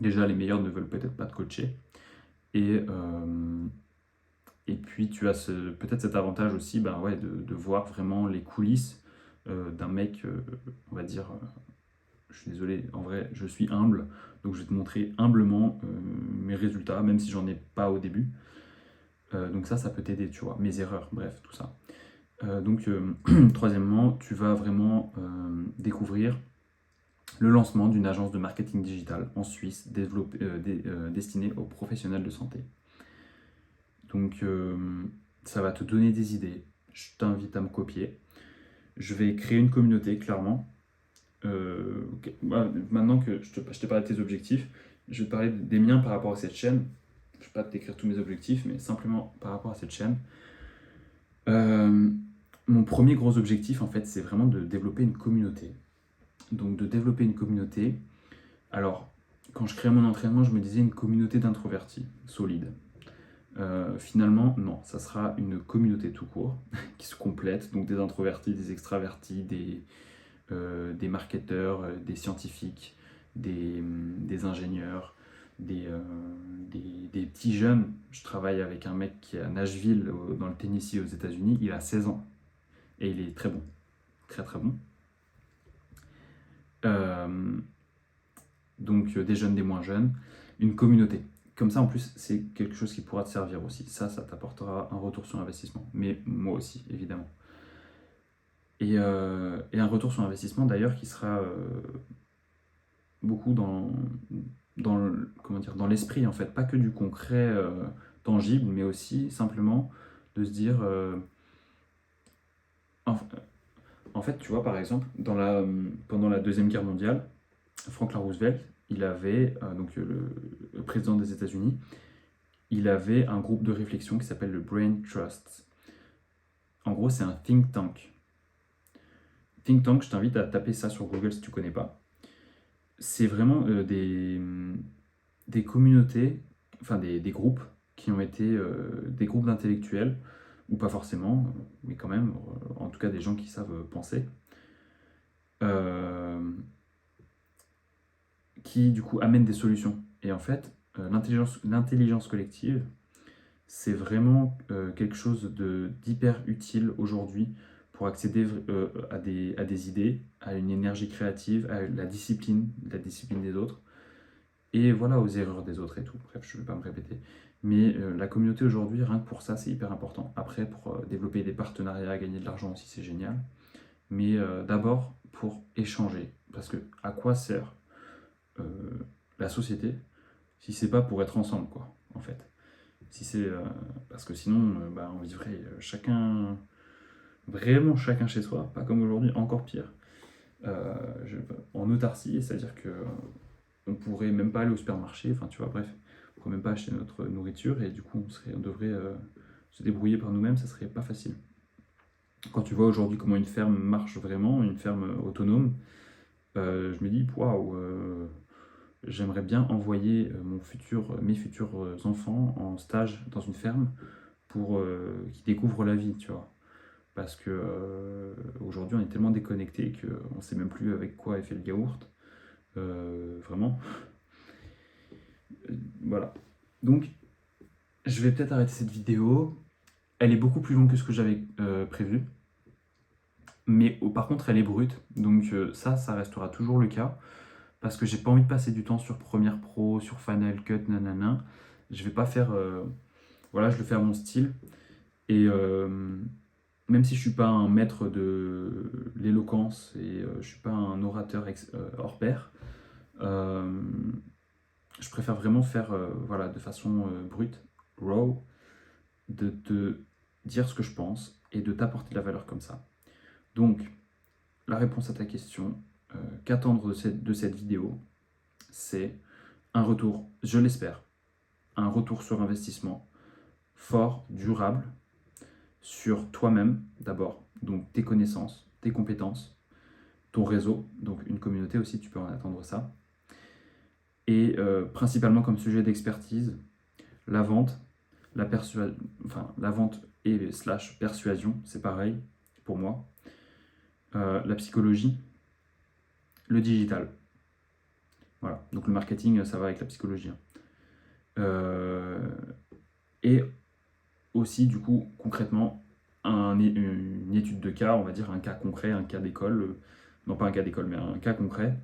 déjà les meilleurs ne veulent peut-être pas te coacher. Et puis tu as peut-être cet avantage aussi de voir vraiment les coulisses d'un mec, on va dire, je suis désolé, en vrai, je suis humble, donc je vais te montrer humblement mes résultats, même si j'en ai pas au début. Donc ça peut t'aider, tu vois, mes erreurs, bref, tout ça. Troisièmement, tu vas vraiment découvrir le lancement d'une agence de marketing digital en Suisse destinée aux professionnels de santé. Donc ça va te donner des idées, je t'invite à me copier. Je vais créer une communauté, clairement. Maintenant que je t'ai parlé de tes objectifs, je vais te parler des miens par rapport à cette chaîne. Je ne vais pas t'écrire tous mes objectifs, mais simplement par rapport à cette chaîne. Mon premier gros objectif, en fait, c'est vraiment de développer une communauté. Donc, de développer une communauté. Alors, quand je créais mon entraînement, je me disais une communauté d'introvertis, solide. Finalement, non, ça sera une communauté tout court, qui se complète, donc des introvertis, des extravertis, des marketeurs, des scientifiques, des ingénieurs, des petits jeunes. Je travaille avec un mec qui est à Nashville, dans le Tennessee aux États-Unis, il a 16 ans et il est très bon, très très bon. Donc des jeunes, des moins jeunes, une communauté. Comme ça, en plus, c'est quelque chose qui pourra te servir aussi. Ça t'apportera un retour sur investissement. Mais moi aussi, évidemment. Et un retour sur investissement, d'ailleurs, qui sera beaucoup dans l'esprit, en fait. Pas que du concret tangible, mais aussi simplement de se dire... en fait, tu vois, par exemple, pendant la Deuxième Guerre mondiale, Franklin Roosevelt, il avait, le président des États-Unis, il avait un groupe de réflexion qui s'appelle le Brain Trust. En gros, c'est un think tank. think tank, je t'invite à taper ça sur Google si tu connais pas. C'est vraiment des communautés, enfin des groupes qui ont été des groupes d'intellectuels, ou pas forcément, mais quand même, en tout cas des gens qui savent penser, euh, qui du coup amènent des solutions. Et en fait, l'intelligence collective, c'est vraiment quelque chose d'hyper utile aujourd'hui pour accéder à des idées, à une énergie créative, à la discipline des autres, et voilà, aux erreurs des autres et tout. Bref, je ne vais pas me répéter. Mais la communauté aujourd'hui, rien que pour ça, c'est hyper important. Après, pour développer des partenariats, gagner de l'argent aussi, c'est génial. Mais d'abord, pour échanger. Parce que à quoi sert euh, la société si c'est pas pour être ensemble, quoi, en fait. Si c'est parce que sinon, bah, on vivrait chacun, vraiment chacun chez soi, pas comme aujourd'hui, encore pire, euh, je- en autarcie, c'est-à-dire que on pourrait même pas aller au supermarché, enfin tu vois, bref, on pourrait même pas acheter notre nourriture et du coup on devrait se débrouiller par nous-mêmes, ça serait pas facile. Quand tu vois aujourd'hui comment une ferme marche vraiment, une ferme autonome, je me dis waouh, j'aimerais bien envoyer mes futurs enfants en stage dans une ferme pour qu'ils découvrent la vie, tu vois. Parce que aujourd'hui on est tellement déconnecté qu'on sait même plus avec quoi est fait le yaourt. Vraiment. Voilà. Donc je vais peut-être arrêter cette vidéo. Elle est beaucoup plus longue que ce que j'avais prévu. Mais par contre, elle est brute. Donc ça restera toujours le cas. Parce que j'ai pas envie de passer du temps sur Premiere Pro, sur Final Cut, nanana. Je vais pas faire. Voilà, je le fais à mon style. Et même si je suis pas un maître de l'éloquence et je suis pas un orateur hors pair, euh, je préfère vraiment faire voilà, de façon brute, raw, de te dire ce que je pense et de t'apporter de la valeur comme ça. Donc, la réponse à ta question, qu'attendre de cette vidéo, c'est un retour, je l'espère, un retour sur investissement fort, durable, sur toi-même d'abord, donc tes connaissances, tes compétences, ton réseau, donc une communauté aussi, tu peux en attendre ça. Et principalement comme sujet d'expertise, la vente, la vente et slash persuasion, c'est pareil pour moi. La psychologie, le digital. Voilà, donc le marketing, ça va avec la psychologie, hein. Et aussi, du coup, concrètement, une étude de cas, on va dire un cas concret, un cas d'école, non pas un cas d'école, mais un cas concret,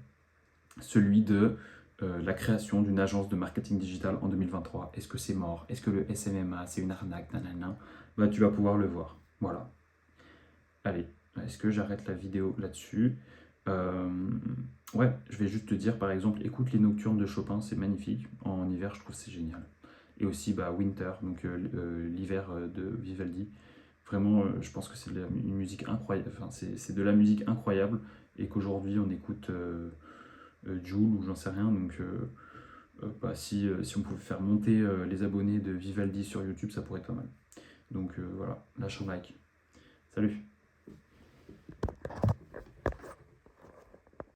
celui de la création d'une agence de marketing digital en 2023. Est-ce que c'est mort? Est-ce que le SMMA, c'est une arnaque? Nanana. Bah, tu vas pouvoir le voir. Voilà. Allez, est-ce que j'arrête la vidéo là-dessus? Euh, Ouais, je vais juste te dire, par exemple, écoute les Nocturnes de Chopin, c'est magnifique. En hiver, je trouve que c'est génial. Et aussi bah, Winter, donc l'hiver de Vivaldi. Vraiment, je pense que c'est une musique incroyable. Enfin, c'est de la musique incroyable et qu'aujourd'hui on écoute Joule ou j'en sais rien. Donc, bah, si on pouvait faire monter les abonnés de Vivaldi sur YouTube, ça pourrait être pas mal. Donc voilà, lâche un like. Salut!